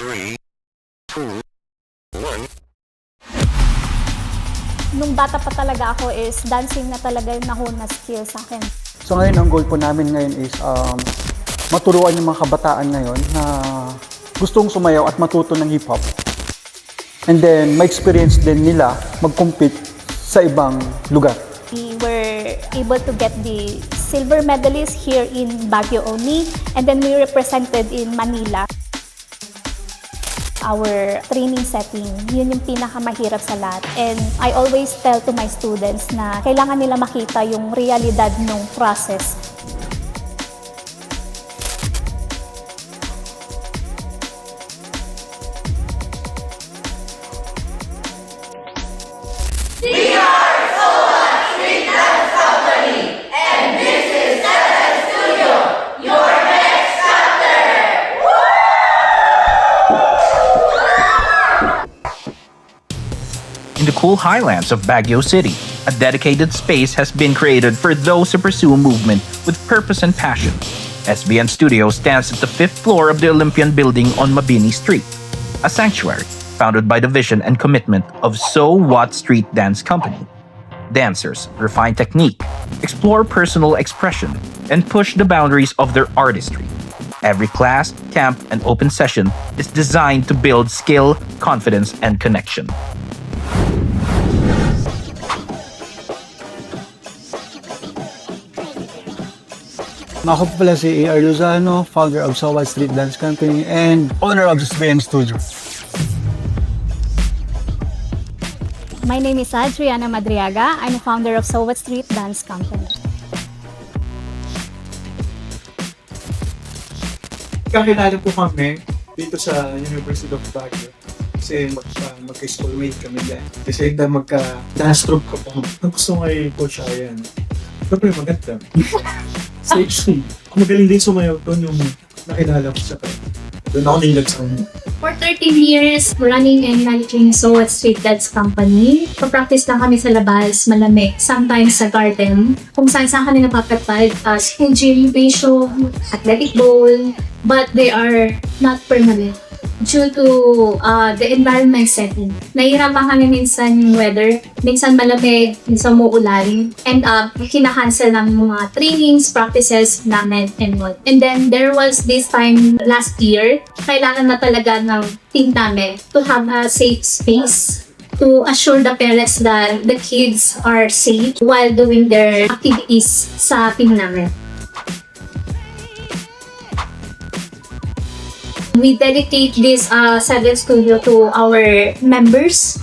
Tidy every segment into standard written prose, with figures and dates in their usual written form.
3, 2, 1. Nung bata pa talaga ako is dancing na talaga yung nahuna skill sa akin. So ngayon, ang goal po namin ngayon is maturuan yung mga kabataan ngayon na gustong sumayaw at matuto ng hip-hop. And then, ma-experience din nila mag-compete sa ibang lugar. We were able to get the silver medalist here in Baguio only, and then we represented in Manila. Our training setting, yun yung pinakamahirap sa lahat. And I always tell to my students na kailangan nila makita yung realidad ng process. In the cool highlands of Baguio City, a dedicated space has been created for those who pursue movement with purpose and passion. SBN Studio stands at the 5th floor of the Olympian Building on Mabini Street, a sanctuary founded by the vision and commitment of So What Street Dance Company. Dancers refine technique, explore personal expression, and push the boundaries of their artistry. Every class, camp, and open session is designed to build skill, confidence, and connection. Ako po pala si A.R. Lozano, founder of So What Street Dance Company and owner of the SBN Studio. My name is Adriana Madriaga. I'm a founder of So What Street Dance Company. Kakilala po kami dito sa University of Baguio. Kasi magka-schoolmate kami dyan. Kasi magka-dance troupe ko po. Ang gusto nga yung Coach Ayan. Siyempre maganda. Stage 2. Magaling din sumayaw doon yung nakilala ko siya. Doon ako nilag sa kanya. For 13 years, running and managing So What Street Dance Company. Pa-practice lang kami sa labas, malamig. Sometimes sa garden. Kung saan kami napapatid as injury-based, athletic bowl. But they are not permanent due to the environment setting. Nahihirapan kami minsan yung weather. Minsan malamig, minsan muulan. And kinakancel ng mga trainings, practices namin and what. And then there was this time last year, kailangan na talaga ng team namin to have a safe space to assure the parents that the kids are safe while doing their activities sa team namin. We dedicate this Sagan Studio to our members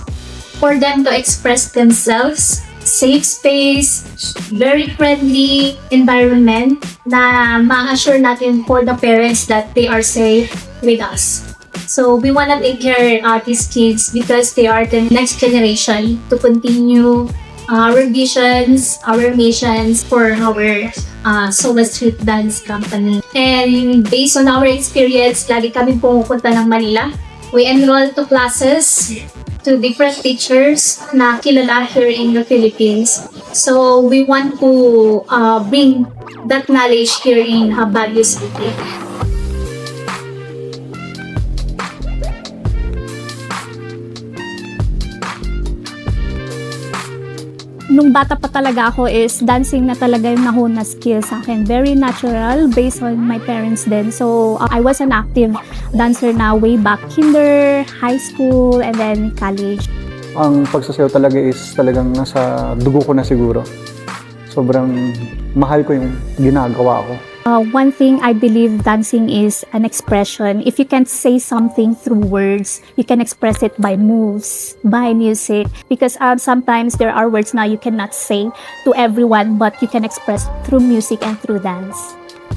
for them to express themselves. Safe space, very friendly environment na ma-assure natin for the parents that they are safe with us. So we want to take care of these kids because they are the next generation to continue our visions, our missions for our So What Street Dance Company. And based on our experience, lagi kami pumupunta ng Manila. We enroll to classes to different teachers na kilala here in the Philippines. So we want to bring that knowledge here in Baguio City. Nung bata pa talaga ako is dancing na talaga yung nahuna skill sa akin. Very natural based on my parents din. So I was an active dancer na way back kinder, high school, and then college. Ang pagsasayaw talaga is talagang nasa dugo ko na siguro. Sobrang mahal ko yung ginagawa ko. One thing I believe dancing is an expression. If you can't say something through words, you can express it by moves, by music. Because sometimes there are words now you cannot say to everyone, but you can express through music and through dance.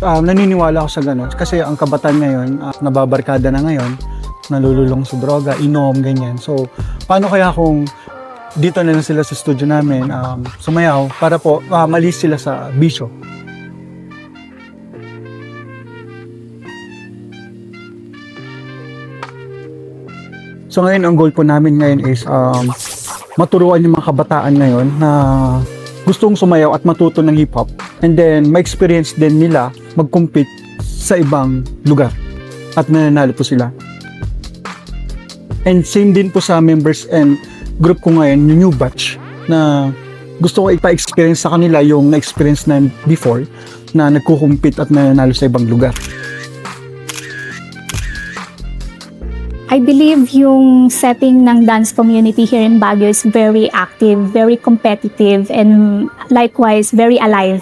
Naniniwala ako sa ganun kasi ang kabataan ngayon, nababarkada na ngayon, nalululong sa droga, inom, ganyan. So, paano kaya kung dito na lang sila sa studio namin, sumayaw para po malis sila sa bisyo? So ngayon, ang goal po namin ngayon is maturuan yung mga kabataan ngayon na gustong sumayaw at matuto ng hip-hop. And then, ma-experience din nila mag-compete sa ibang lugar. At nananalo po sila. And same din po sa members and group ko ngayon, yung new batch, na gusto ko ipa-experience sa kanila yung na-experience na before, na nagkukumpit at nanalo sa ibang lugar. I believe yung setting ng dance community here in Baguio is very active, very competitive, and likewise, very alive.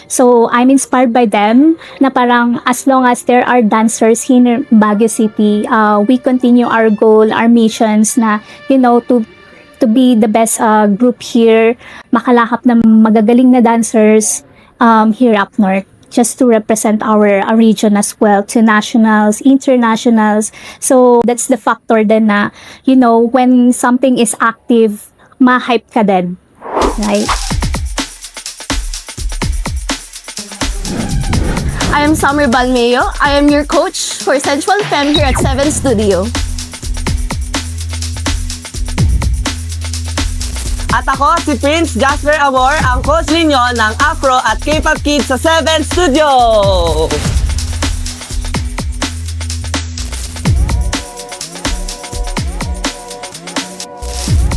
So, I'm inspired by them na parang as long as there are dancers here in Baguio City, we continue our goal, our missions na, to be the best group here, makalahap ng magagaling na dancers here up north, just to represent our region as well to nationals, internationals. So that's the factor then na, when something is active, ma-hype ka din, right? I am Summer Balmeo. I am your coach for Sensual Femme here at 7 Studio. At ako si Prince Jasper Amor, ang coach ninyo ng Afro at K-pop Kids sa 7 Studio!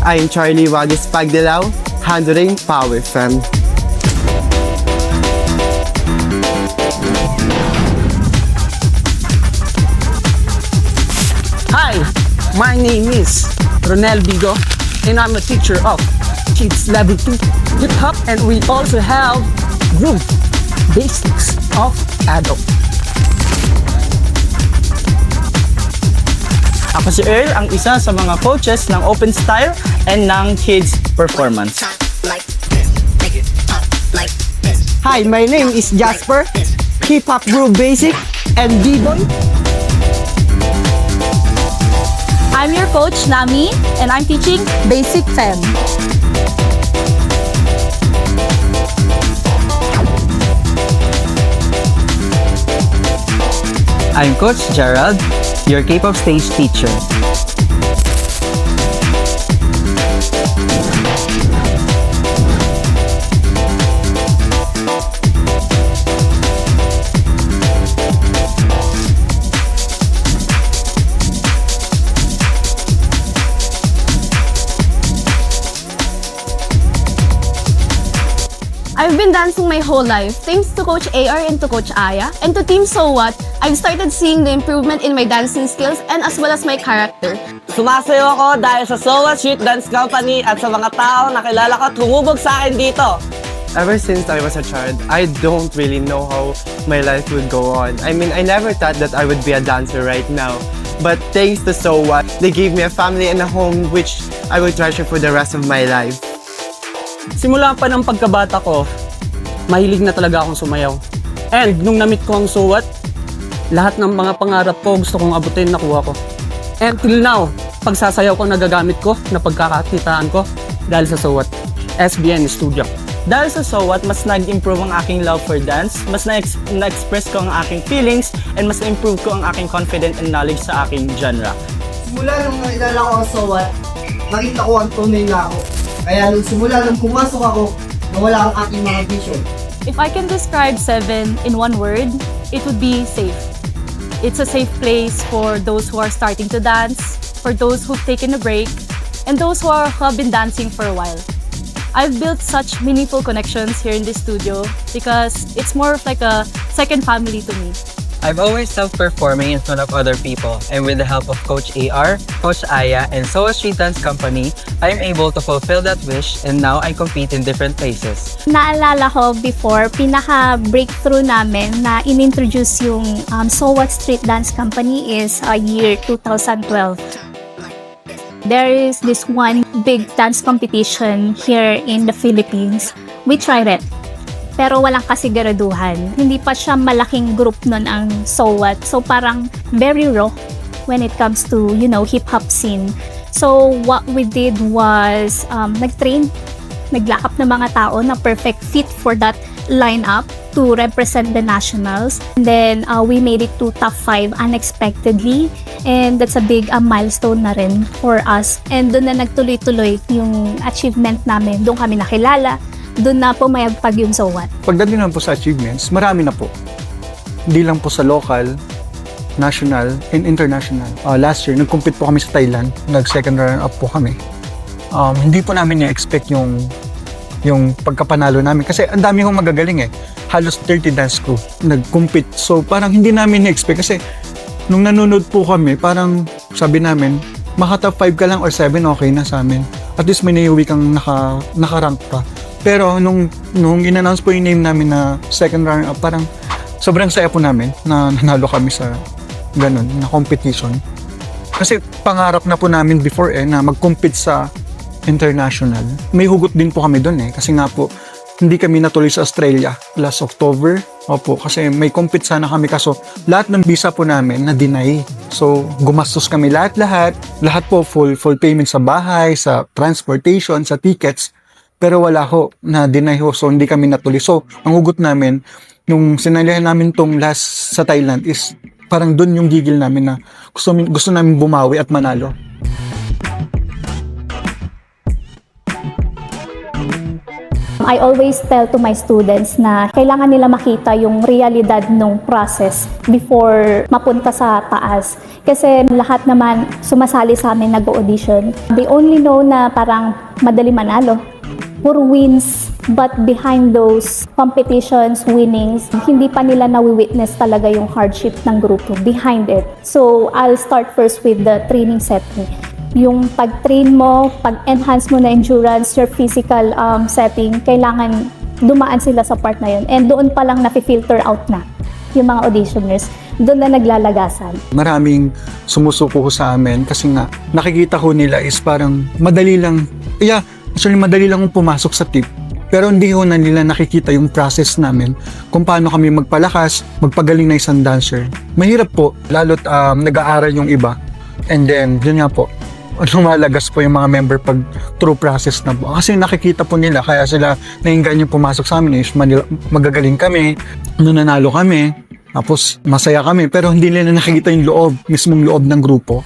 I'm Charlie Wagis Pagdilaw, handling Power Femme. Hi, my name is Ronel Bigo, and I'm a teacher of Kids Level 2 Hip Hop, and we also have Group Basics of Adult. Ako si Earl, ang isa sa mga coaches ng Open Style and ng Kids Performance. Hi, my name is Jasper, Hip Hop Group Basic and B-Boy. I'm your coach, Nami, and I'm teaching Basic Femme. I'm Coach Gerald, your K-pop stage teacher. I've been dancing my whole life, thanks to Coach AR and to Coach Aya, and to Team So What, I've started seeing the improvement in my dancing skills and as well as my character. Sumasayo ako dahil sa So What Street Dance Company at sa mga tao na kilala ko at humubog sa akin dito. Ever since I was a child, I don't really know how my life would go on. I mean, I never thought that I would be a dancer right now. But thanks to So What, they gave me a family and a home which I will treasure for the rest of my life. Simula pa ng pagkabata ko, mahilig na talaga akong sumayaw. And nung na-meet ko ang So What, lahat ng mga pangarap ko gusto kong abutin, nakuha ko. And till now, pagsasayaw ko nagagamit ko na pagkakakitaan ko dahil sa So What, SBN Studio. Dahil sa So What, mas nag-improve ang aking love for dance, mas na-express ko ang aking feelings, and mas na-improve ko ang aking confidence and knowledge sa aking genre. Simula nung nakilala ko ang So What, nakita ko ang tunay na ako. Kaya nung pumasok ako, nawala ang aking mga vision. If I can describe 7 in one word, it would be safe. It's a safe place for those who are starting to dance, for those who've taken a break, and those who have been dancing for a while. I've built such meaningful connections here in this studio because it's more of like a second family to me. I've always loved performing in front of other people, and with the help of Coach AR, Coach Aya, and SOA Street Dance Company, I am able to fulfill that wish, and now I compete in different places. Naalala ko before, pinaka-breakthrough namin na in-introduce yung SOA Street Dance Company is year 2012. There is this one big dance competition here in the Philippines. We tried it. Pero walang kasiguraduhan. Hindi pa siya malaking group nun ang So What. So parang very raw when it comes to, hip-hop scene. So what we did was nag-train, naglakap ng mga tao na perfect fit for that lineup to represent the nationals. And then we made it to top 5 unexpectedly. And that's a big milestone na rin for us. And doon na nagtuloy-tuloy yung achievement namin. Doon kami nakilala. Doon na pumayagpag yung So What. Pagdating naman po sa achievements, marami na po. Hindi lang po sa local, national and international. Last year, nag-compete po kami sa Thailand. Nag-second runner-up po kami. Hindi po namin na-expect yung pagkapanalo namin. Kasi ang dami kong magagaling eh. Halos 30 dance crew nag-compete. So parang hindi namin na-expect. Kasi nung nanonood po kami, parang sabi namin, maka top 5 ka lang or 7, okay na sa amin. At least may naiuwi kang naka-rank pa. Pero nung in-announce po yung name namin na second runner-up, parang sobrang saya po namin na nanalo kami sa ganun, na competition. Kasi pangarap na po namin before na mag-compete sa international. May hugot din po kami doon kasi nga po, hindi kami natuloy sa Australia last October. Opo, kasi may compete sana kami kaso lahat ng visa po namin na-deny. So, gumastos kami lahat po full payment sa bahay, sa transportation, sa tickets. Pero wala ho, na-deny ho. So, hindi kami natuloy. So, ang hugot namin, nung sinalihan namin tong last sa Thailand is parang doon yung gigil namin na gusto namin bumawi at manalo. I always tell to my students na kailangan nila makita yung realidad ng process before mapunta sa taas. Kasi lahat naman sumasali sa amin nag-audition. They only know na parang madali manalo. Puro wins, but behind those competitions, winnings, hindi pa nila nawi-witness talaga yung hardship ng grupo behind it. So, I'll start first with the training setting. Yung pag-train mo, pag-enhance mo na endurance, your physical setting, kailangan dumaan sila sa part na yun. And doon pa lang nafi-filter out na yung mga auditioners. Doon na naglalagasan. Maraming sumusuko sa amin kasi nga nakikita ko nila is parang madali lang. Actually madali lang pumasok sa tip. Pero hindi ho na nila nakikita yung process namin kung paano kami magpalakas, magpagaling na isang dancer. Mahirap po, lalo't nag-aaral yung iba. And then, yun nga po, lumalagas po yung mga member pag through process na po. Kasi nakikita po nila, kaya sila nainggan yung pumasok sa amin is magagaling kami, nanalo kami, tapos masaya kami, pero hindi nila nakikita yung loob, mismong loob ng grupo.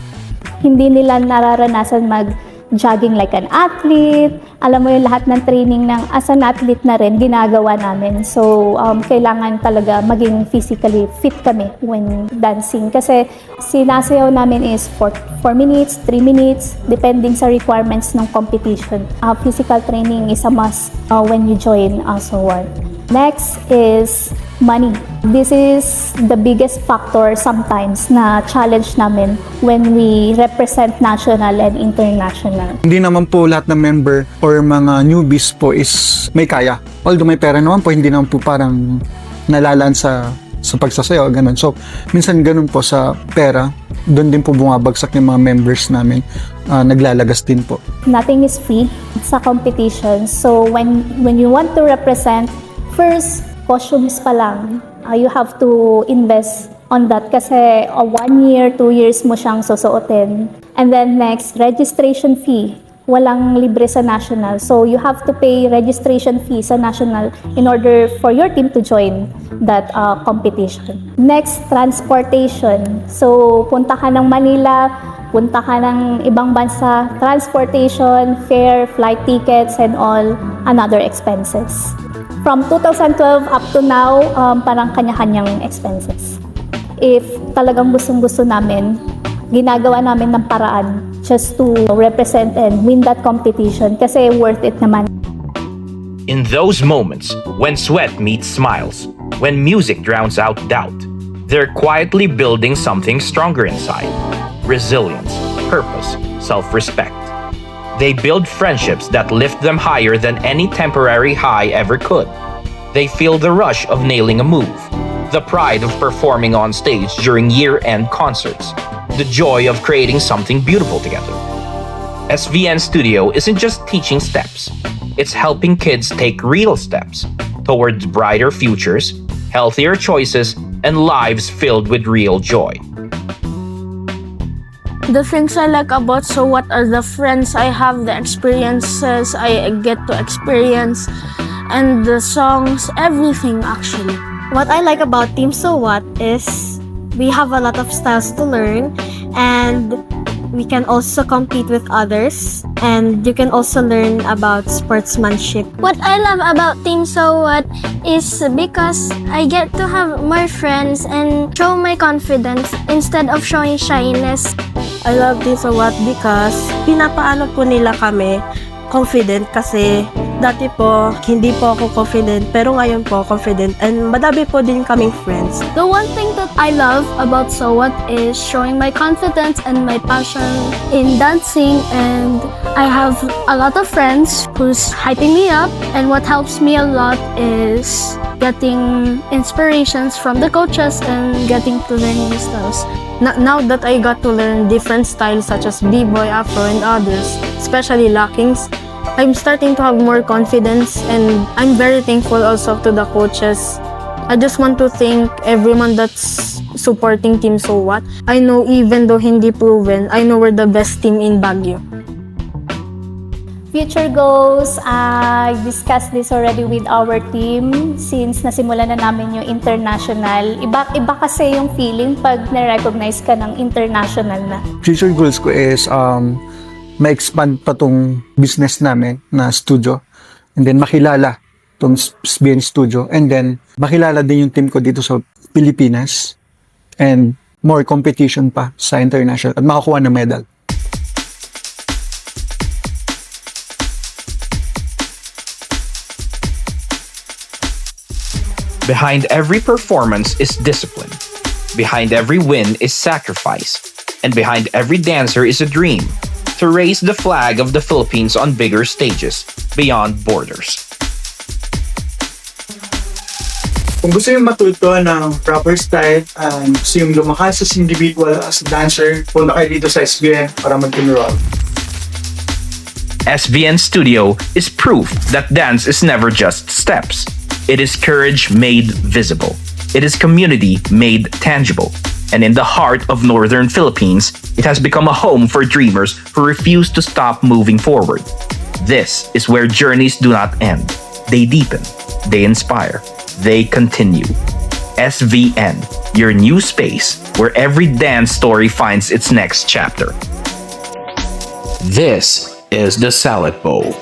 Hindi nila nararanasan mag-jogging like an athlete. Alam mo yung lahat ng training ng as an athlete na rin, ginagawa namin. So, kailangan talaga maging physically fit kami when dancing. Kasi sinasayaw namin is 4 minutes, 3 minutes, depending sa requirements ng competition. Physical training is a must when you join SOWAT. Next is money. This is the biggest factor sometimes na challenge namin when we represent national and international. Hindi naman po lahat ng member or mga newbies po is may kaya. Although may pera naman po, hindi naman po parang nalalaan sa pagsasayaw, ganun. So, minsan ganun po sa pera, doon din po bumabagsak yung mga members namin. Naglalagas din po. Nothing is free sa competition. So, when you want to represent, first, costumes pa lang, you have to invest on that kasi 1 year, 2 years mo siyang susuotin. And then next, registration fee. Walang libre sa national. So you have to pay registration fee sa national in order for your team to join that competition. Next, transportation. So punta ka ng Manila, punta ka ng ibang bansa, transportation, fare, flight tickets, and all another expenses. From 2012 up to now, parang kanya-kanyang expenses. If talagang gustong-gusto namin, ginagawa namin ng paraan just to represent and win that competition kasi worth it naman. In those moments, when sweat meets smiles, when music drowns out doubt, they're quietly building something stronger inside. Resilience, purpose, self-respect. They build friendships that lift them higher than any temporary high ever could. They feel the rush of nailing a move, the pride of performing on stage during year-end concerts, the joy of creating something beautiful together. SVN Studio isn't just teaching steps, it's helping kids take real steps towards brighter futures, healthier choices, and lives filled with real joy. The things I like about SOWAT are the friends I have, the experiences I get to experience, and the songs, everything actually. What I like about Team SOWAT is we have a lot of styles to learn, and we can also compete with others, and you can also learn about sportsmanship. What I love about Team So What is because I get to have more friends and show my confidence instead of showing shyness. I love Team So What because pinapaano po nila kami confident kasi dati po hindi po ako confident pero ngayon po confident and madami po din kaming friends. The one thing that I love about So What is showing my confidence and my passion in dancing, and I have a lot of friends who's hyping me up, and what helps me a lot is getting inspirations from the coaches and getting to learn new styles. Now that I got to learn different styles such as B-boy, Afro, and others, especially lockings, I'm starting to have more confidence, and I'm very thankful also to the coaches. I just want to thank everyone that's supporting Team So What. I know even though hindi proven, I know we're the best team in Baguio. Future goals, I discussed this already with our team since nasimulan na namin yung international. Iba kasi yung feeling pag na-recognize ka ng international na. Future goals ko is ma-expand pa tong business namin na studio, and then makilala tong SBN Studio, and then makilala din yung team ko dito sa Pilipinas, and more competition pa sa international at makakuha ng medal. Behind every performance is discipline. Behind every win is sacrifice. And behind every dancer is a dream to raise the flag of the Philippines on bigger stages, beyond borders. Kung gusto yung matuto ng proper style and gusto yung lumakas as individual, as a dancer, punta kayo dito sa SBN para mag-enroll. SBN Studio is proof that dance is never just steps. It is courage made visible. It is community made tangible. And in the heart of Northern Philippines, it has become a home for dreamers who refuse to stop moving forward. This is where journeys do not end. They deepen, they inspire, they continue. SVN, your new space where every dance story finds its next chapter. This is the Salad Bowl.